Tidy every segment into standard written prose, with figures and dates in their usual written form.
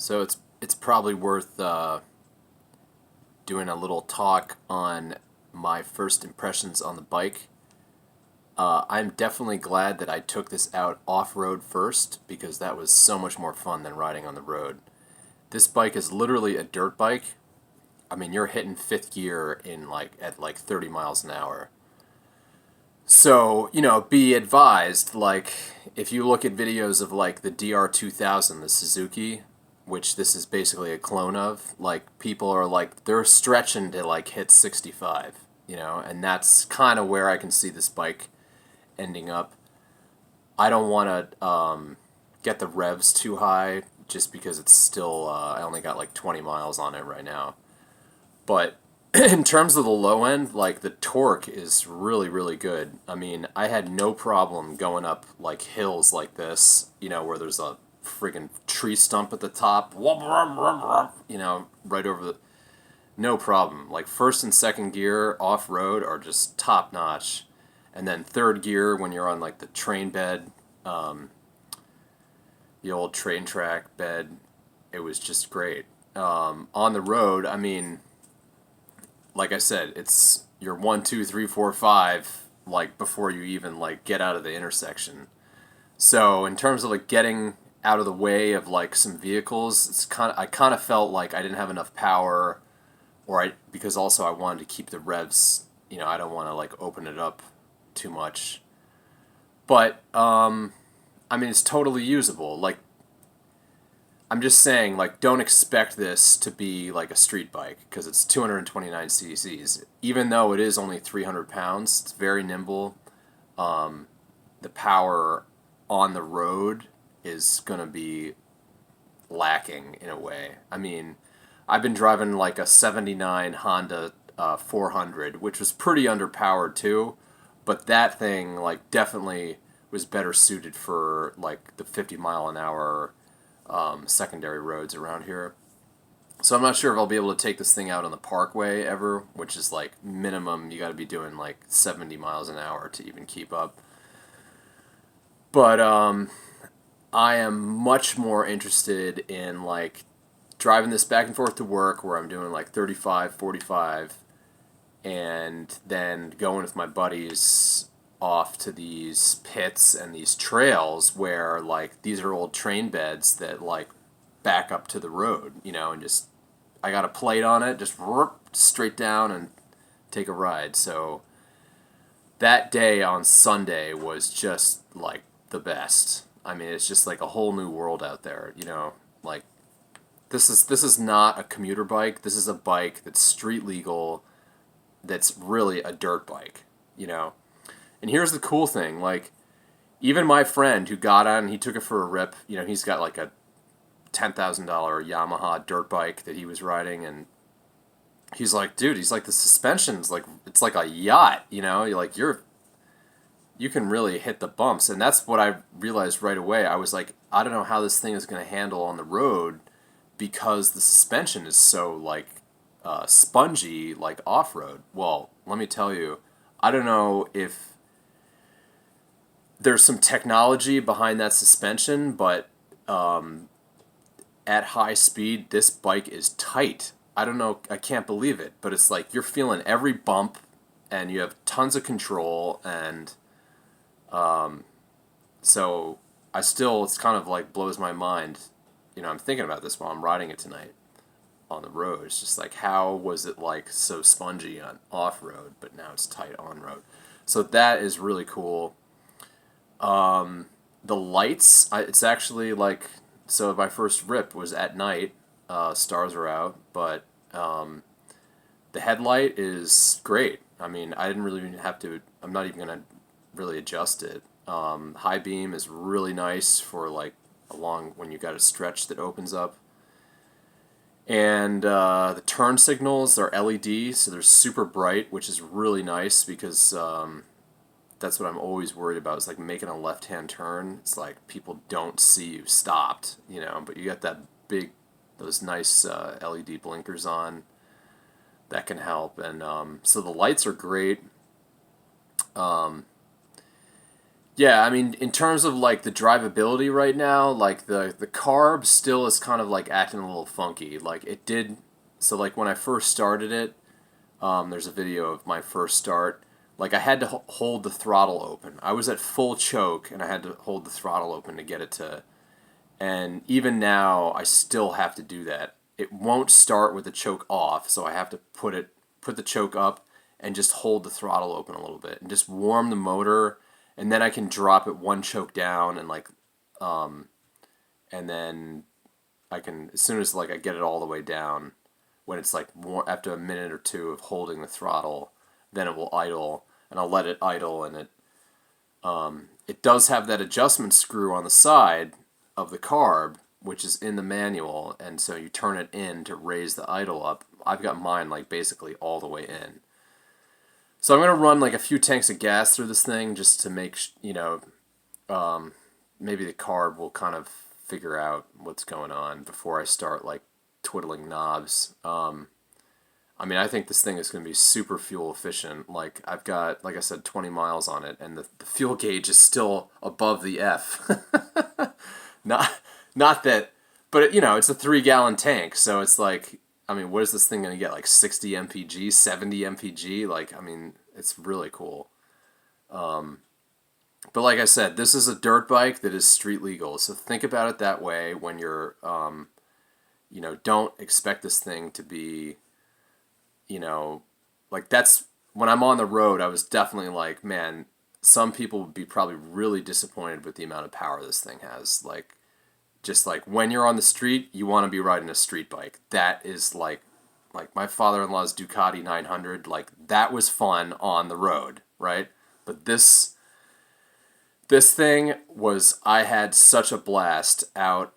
So it's probably worth doing a little talk on my first impressions on the bike. I'm definitely glad that I took this out off-road first because that was so much more fun than riding on the road. This bike is literally a dirt bike. I mean, you're hitting fifth gear in at 30 miles an hour. So, be advised, if you look at videos of the DR2000, the Suzuki, which this is basically a clone of, people are they're stretching to hit 65, and that's kind of where I can see this bike ending up. I don't want to get the revs too high just because it's still, I only got 20 miles on it right now. But in terms of the low end, the torque is really, really good. I mean, I had no problem going up hills like this, where there's a friggin' tree stump at the top, right over the. No problem. First and second gear off road are just top notch. And then third gear when you're on the train bed, the old train track bed, it was just great. On the road, I mean, like I said, it's your 1, 2, 3, 4, 5, before you even get out of the intersection. So in terms of getting out of the way of some vehicles, I kind of felt like I didn't have enough power, because also I wanted to keep the revs. I don't want to open it up too much. But I mean, it's totally usable. I'm just saying, don't expect this to be a street bike because it's 229 cc's. Even though it is only 300 pounds, it's very nimble. The power on the road is going to be lacking in a way. I mean, I've been driving a 79 Honda 400, which was pretty underpowered too, but that thing, definitely was better suited for, the 50 mile an hour secondary roads around here. So I'm not sure if I'll be able to take this thing out on the parkway ever, which is minimum you got to be doing 70 miles an hour to even keep up. But I am much more interested in driving this back and forth to work where I'm doing 35, 45, and then going with my buddies off to these pits and these trails where these are old train beds that back up to the road, and just I got a plate on it, just straight down and take a ride. So that day on Sunday was just the best. I mean, it's just a whole new world out there, like this is not a commuter bike. This is a bike that's street legal, that's really a dirt bike, And here's the cool thing, even my friend who got on, he took it for a rip, he's got a $10,000 Yamaha dirt bike that he was riding, and he's like, dude, he's like, the suspension's it's like a yacht, you can really hit the bumps. And that's what I realized right away. I was like, I don't know how this thing is going to handle on the road because the suspension is so spongy off-road. Well, let me tell you, I don't know if there's some technology behind that suspension, but at high speed, this bike is tight. I don't know, I can't believe it, but it's you're feeling every bump and you have tons of control, and so it's kind of blows my mind. I'm thinking about this while I'm riding it tonight on the road. It's just how was it so spongy on off-road, but now it's tight on-road. So that is really cool. The lights, it's actually so my first rip was at night, stars are out, but the headlight is great. I mean, I didn't really even have to, I'm not even going to really adjust it. High beam is really nice for along when you got a stretch that opens up. And the turn signals are LED, so they're super bright, which is really nice because that's what I'm always worried about. Is making a left-hand turn. It's people don't see you stopped, but you got those nice LED blinkers on. That can help, and so the lights are great. Yeah, Yeah, I mean, in terms of like the drivability right now, like the carb still is kind of like acting a little funky. Like it did, so like when I first started it, there's a video of my first start. Like I had to hold the throttle open. I was at full choke and I had to hold the throttle open to get it to. And even now, I still have to do that. It won't start with the choke off, so I have to put the choke up and just hold the throttle open a little bit and just warm the motor, and then I can drop it one choke down and like, and then I can as soon as like I get it all the way down, when it's like more after a minute or two of holding the throttle, then it will idle, and I'll let it idle, and it does have that adjustment screw on the side of the carb, which is in the manual, and so you turn it in to raise the idle up. I've got mine like basically all the way in. So I'm gonna run like a few tanks of gas through this thing just to make maybe the carb will kind of figure out what's going on before I start like twiddling knobs. I mean, I think this thing is going to be super fuel efficient. Like I've got, like I said, 20 miles on it, and the fuel gauge is still above the F. not not that, but it's a 3 gallon tank, so it's like, I mean, what is this thing going to get? Like 60 mpg, 70 mpg? Like, I mean, it's really cool. But like I said, this is a dirt bike that is street legal, so think about it that way when you're, don't expect this thing to be, like that's when I'm on the road, I was definitely like, man, some people would be probably really disappointed with the amount of power this thing has. Like, just like when you're on the street, you want to be riding a street bike. That is like my father-in-law's Ducati 900. Like that was fun on the road, right? But this thing was, I had such a blast out,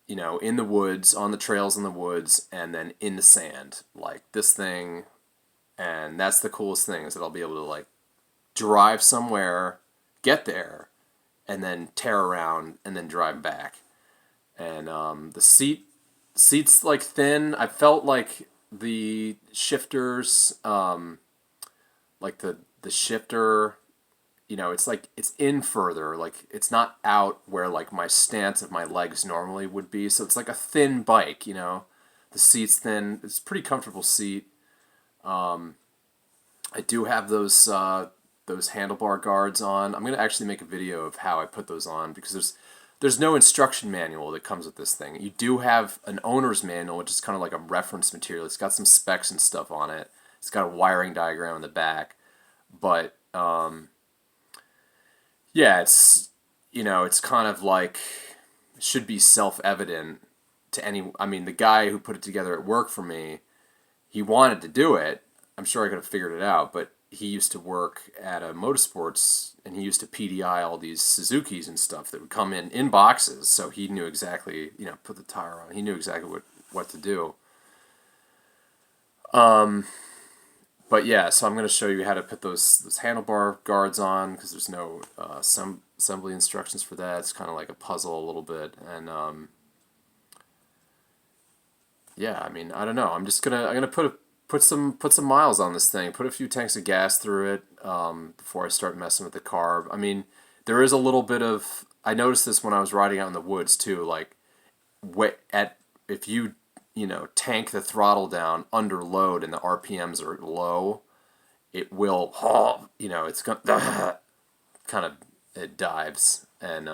in the woods, on the trails in the woods, and then in the sand. Like this thing, and that's the coolest thing, is that I'll be able to like drive somewhere, get there, and then tear around and then drive back. And the seats like thin. I felt like the shifters, like the shifter, it's like it's in further, like it's not out where like my stance of my legs normally would be. So it's like a thin bike, The seat's thin. It's a pretty comfortable seat. I do have those handlebar guards on. I'm gonna actually make a video of how I put those on, because there's no instruction manual that comes with this thing. You do have an owner's manual, which is kind of like a reference material. It's got some specs and stuff on it. It's got a wiring diagram in the back, but yeah, it's kind of like, it should be self-evident to any. I mean, the guy who put it together at work for me, he wanted to do it. I'm sure I could have figured it out, but he used to work at a motorsports, and he used to PDI all these Suzukis and stuff that would come in boxes. So he knew exactly, put the tire on. He knew exactly what to do. But yeah, so I'm going to show you how to put those handlebar guards on, because there's no assembly instructions for that. It's kind of like a puzzle a little bit, and yeah, I mean, I don't know. I'm gonna put some miles on this thing. Put a few tanks of gas through it before I start messing with the carb. I mean, there is a little bit of. I noticed this when I was riding out in the woods too. Like, if you tank the throttle down under load and the RPMs are low, it will it's gonna kind of, it dives. And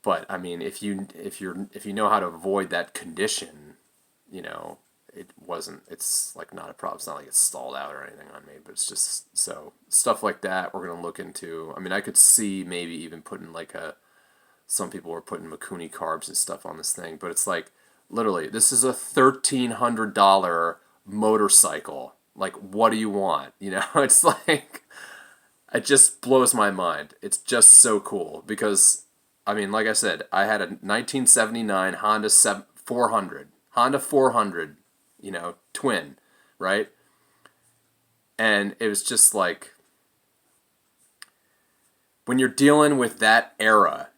but I mean, if you know how to avoid that condition, it's like not a problem. It's not like it's stalled out or anything on me, but it's just, so stuff like that we're gonna look into. I mean, I could see maybe even putting like some people were putting Mikuni carbs and stuff on this thing, but it's like, literally, this is a $1,300 motorcycle. Like, what do you want? It's like, it just blows my mind. It's just so cool, because, I mean, like I said, I had a 1979 Honda 400, twin, right? And it was just like, when you're dealing with that era,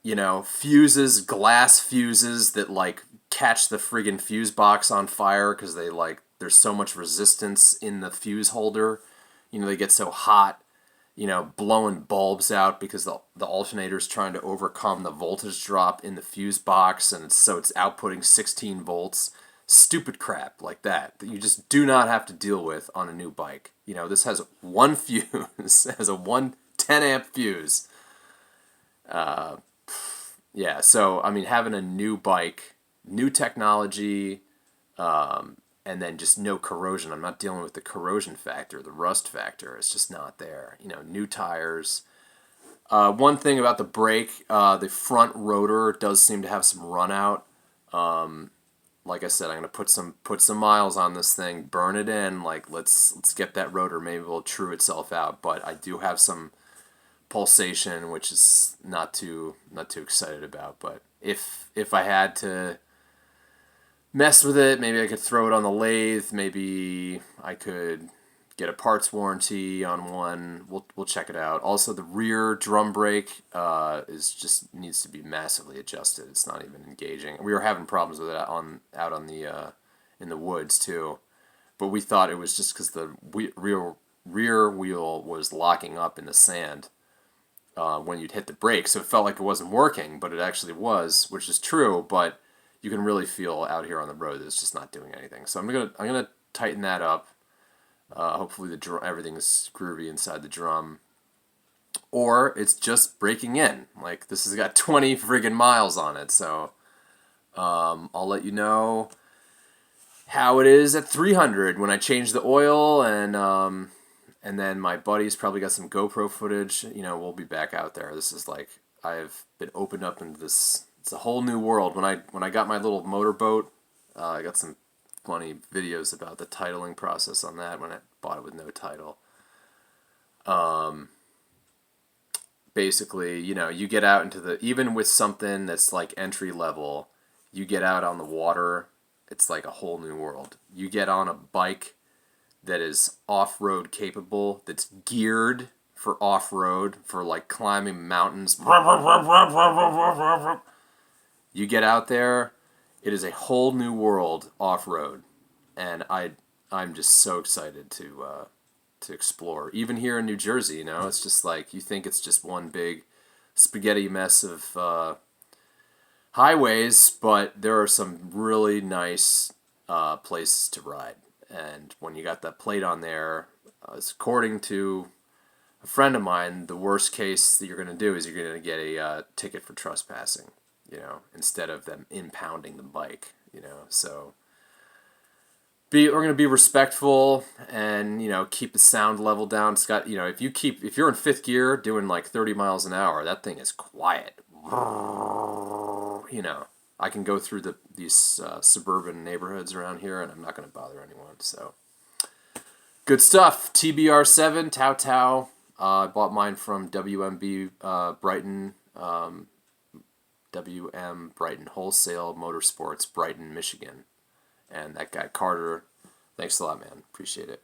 fuses, glass fuses that like catch the friggin' fuse box on fire because there's so much resistance in the fuse holder, they get so hot, blowing bulbs out because the alternator's trying to overcome the voltage drop in the fuse box, and so it's outputting 16 volts. Stupid crap like that you just do not have to deal with on a new bike. This has one fuse, has a 10 amp fuse. Yeah, so I mean, having a new bike, new technology, and then just no corrosion. I'm not dealing with the corrosion factor, the rust factor. It's just not there. New tires. One thing about the brake, the front rotor does seem to have some run out. Like I said, I'm gonna put some miles on this thing, burn it in. Like let's get that rotor. Maybe it'll true itself out. But I do have some pulsation, which is not too excited about. But if I had to mess with it, maybe I could throw it on the lathe. Maybe I could get a parts warranty on one. We'll check it out. Also, the rear drum brake is just needs to be massively adjusted. It's not even engaging. We were having problems with it out on the in the woods too, but we thought it was just because the rear wheel was locking up in the sand when you'd hit the brake, so it felt like it wasn't working, but it actually was, which is true. But you can really feel out here on the road that it's just not doing anything. So I'm gonna tighten that up. Hopefully everything is groovy inside the drum, or it's just breaking in. Like this has got 20 friggin' miles on it, so I'll let you know how it is at 300 when I change the oil, and then my buddy's probably got some GoPro footage. We'll be back out there. This is like I've been opened up into this. It's a whole new world. When I got my little motorboat, I got some funny videos about the titling process on that when I bought it with no title. Basically, you get out into even with something that's like entry level, you get out on the water, it's like a whole new world. You get on a bike that is off-road capable, that's geared for off-road, for like climbing mountains. You get out there, it is a whole new world off-road, and I'm just so excited to explore. Even here in New Jersey, it's just like you think it's just one big spaghetti mess of highways, but there are some really nice places to ride. And when you got that plate on there, according to a friend of mine, the worst case that you're going to do is you're going to get a ticket for trespassing, instead of them impounding the bike, So we're going to be respectful and, keep the sound level down. It's got, if you're in fifth gear doing like 30 miles an hour, that thing is quiet. I can go through these suburban neighborhoods around here, and I'm not going to bother anyone. So, good stuff. TBR7, Tao Tao. I bought mine from WMB Brighton, WM Brighton Wholesale Motorsports, Brighton, Michigan. And that guy Carter, thanks a lot, man. Appreciate it.